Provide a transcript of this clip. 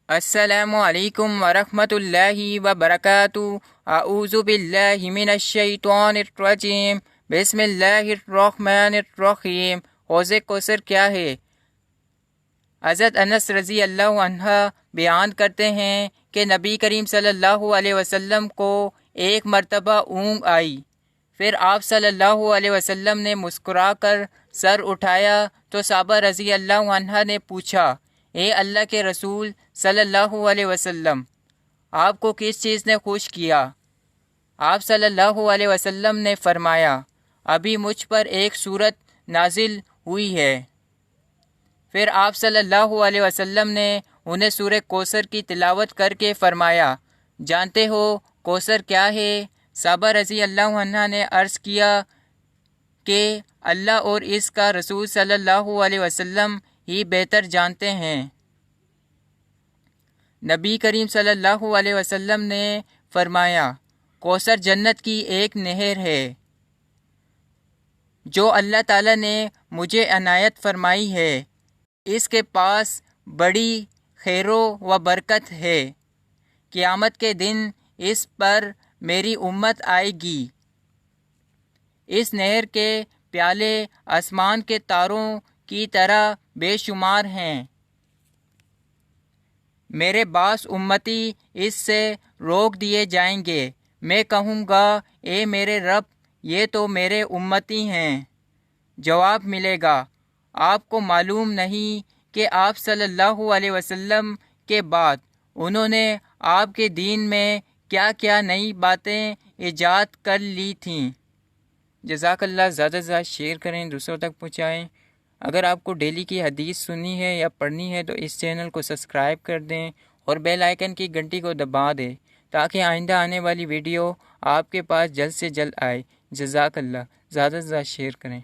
السلام علیکم ورحمۃ اللہ وبرکاتہ۔ اعوذ باللہ من الشیطان الرجیم، بسم اللہ الرحمن الرحیم۔ حوض کوثر کیا ہے؟ حضرت انس رضی اللہ عنہ بیان کرتے ہیں کہ نبی کریم صلی اللہ علیہ وسلم کو ایک مرتبہ اونگ آئی، پھر آپ صلی اللہ علیہ وسلم نے مسکرا کر سر اٹھایا تو صحابہ رضی اللہ عنہ نے پوچھا، اے اللہ کے رسول صلی اللہ علیہ وسلم، آپ کو کس چیز نے خوش کیا؟ آپ صلی اللہ علیہ وسلم نے فرمایا، ابھی مجھ پر ایک سورت نازل ہوئی ہے۔ پھر آپ صلی اللہ علیہ وسلم نے انہیں سورہ کوثر کی تلاوت کر کے فرمایا، جانتے ہو کوثر کیا ہے؟ صحابہ رضی اللہ عنہ نے عرض کیا کہ اللہ اور اس کا رسول صلی اللہ علیہ وسلم ہی بہتر جانتے ہیں۔ نبی کریم صلی اللہ علیہ وسلم نے فرمایا، کوثر جنت کی ایک نہر ہے جو اللہ تعالیٰ نے مجھے عنایت فرمائی ہے۔ اس کے پاس بڑی خیر و برکت ہے۔ قیامت کے دن اس پر میری امت آئے گی۔ اس نہر کے پیالے آسمان کے تاروں کی طرح بے شمار ہیں۔ میرے بعض امتی اس سے روک دیے جائیں گے۔ میں کہوں گا، اے میرے رب، یہ تو میرے امتی ہیں۔ جواب ملے گا، آپ کو معلوم نہیں کہ آپ صلی اللہ علیہ وسلم کے بعد انہوں نے آپ کے دین میں کیا کیا نئی باتیں ایجاد کر لی تھیں۔ جزاک اللہ۔ زیادہ سے زیادہ شیئر کریں، دوسروں تک پہنچائیں۔ اگر آپ کو ڈیلی کی حدیث سننی ہے یا پڑھنی ہے تو اس چینل کو سبسکرائب کر دیں اور بیل آئیکن کی گھنٹی کو دبا دیں تاکہ آئندہ آنے والی ویڈیو آپ کے پاس جلد سے جلد آئے۔ جزاک اللہ۔ زیادہ سے زیادہ شیئر کریں۔